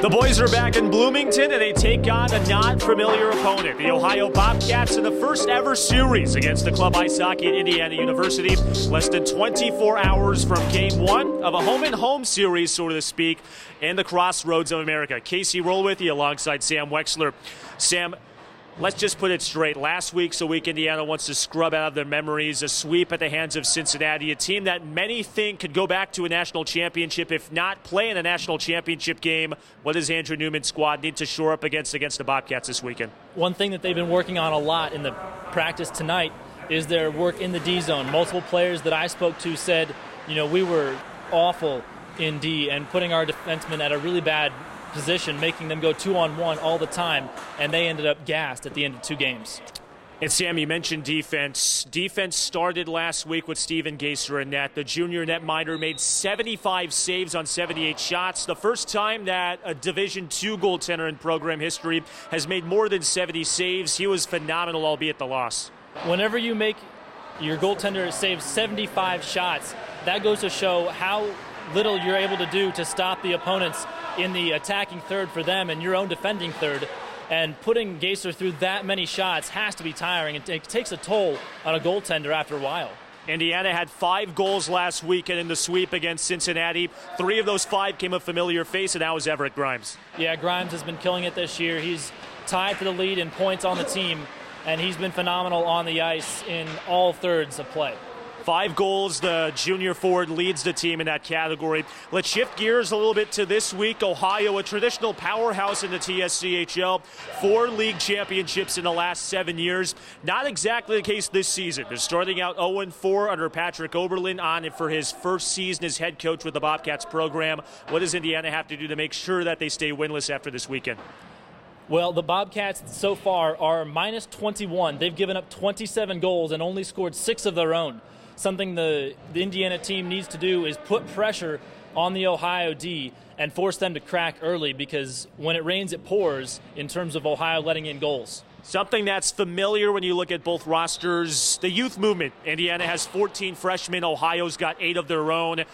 The boys are back in Bloomington, and they take on a not-familiar opponent, the Ohio Bobcats, in the first ever series against the club ice hockey at Indiana University. Less than 24 hours from Game 1 of a home-and-home series, so to speak, in the crossroads of America. Casey Roehl with you alongside Sam Weixler. Sam, let's just put it straight. Last week's a week Indiana wants to scrub out of their memories a sweep at the hands of Cincinnati, a team that many think could go back to a national championship, if not play in a national championship game. What does Andrew Newman's squad need to shore up against the Bobcats this weekend? One thing that they've been working on a lot in the practice tonight is their work in the D zone. Multiple players that I spoke to said, we were awful in D and putting our defensemen at a really bad position, making them go 2-on-1 all the time, and they ended up gassed at the end of 2 games. And Sam, you mentioned defense. Defense started last week with Steven Gaiser in net. The junior netminder made 75 saves on 78 shots. The first time that a Division II goaltender in program history has made more than 70 saves. He was phenomenal, albeit the loss. Whenever you make your goaltender save 75 shots, that goes to show how little you're able to do to stop the opponents in the attacking third for them and your own defending third. And putting Gaiser through that many shots has to be tiring. It takes a toll on a goaltender after a while. Indiana had 5 goals last weekend in the sweep against Cincinnati. 3 of those 5 came a familiar face, and that was Everett Grimes. Yeah, Grimes has been killing it this year. He's tied for the lead in points on the team, and he's been phenomenal on the ice in all thirds of play. 5 goals, the junior forward leads the team in that category. Let's shift gears a little bit to this week. Ohio, a traditional powerhouse in the TSCHL. 4 league championships in the last 7 years. Not exactly the case this season. They're starting out 0-4 under Patrick Oberlin on for his first season as head coach with the Bobcats program. What does Indiana have to do to make sure that they stay winless after this weekend? Well, the Bobcats so far are minus 21. They've given up 27 goals and only scored 6 of their own. Something the Indiana team needs to do is put pressure on the Ohio D and force them to crack early, because when it rains, it pours in terms of Ohio letting in goals. Something that's familiar when you look at both rosters, the youth movement. Indiana has 14 freshmen. Ohio's got 8 of their own.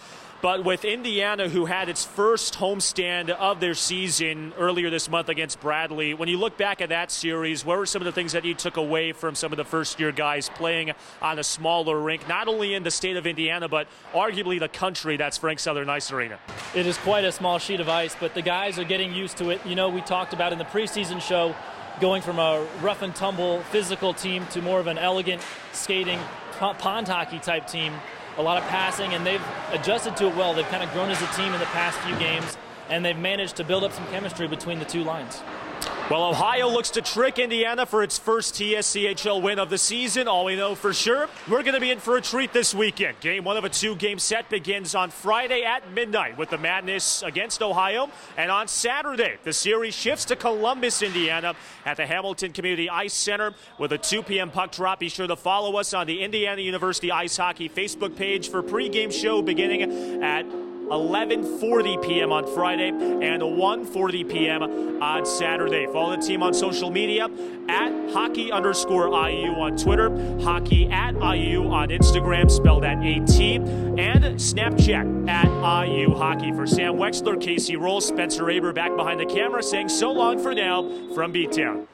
But with Indiana, who had its first homestand of their season earlier this month against Bradley, when you look back at that series, what were some of the things that you took away from some of the first-year guys playing on a smaller rink, not only in the state of Indiana, but arguably the country, that's Frank Southern Ice Arena? It is quite a small sheet of ice, but the guys are getting used to it. We talked about in the preseason show going from a rough-and-tumble physical team to more of an elegant, skating, pond hockey type team. A lot of passing, and they've adjusted to it well. They've kind of grown as a team in the past few games, and they've managed to build up some chemistry between the 2 lines. Well, Ohio looks to trick Indiana for its first TSCHL win of the season. All we know for sure, we're going to be in for a treat this weekend. Game 1 of a 2-game set begins on Friday at midnight with the Madness against Ohio. And on Saturday, the series shifts to Columbus, Indiana at the Hamilton Community Ice Center with a 2 p.m. puck drop. Be sure to follow us on the Indiana University Ice Hockey Facebook page for pregame show beginning at 11:40 p.m. on Friday and 1:40 p.m. on Saturday. Follow the team on social media at hockey_IU on Twitter, hockey@IU on Instagram, spelled at AT, and Snapchat at IU Hockey. For Sam Weixler, Casey Roehl, Spencer Aber back behind the camera saying so long for now from B-Town.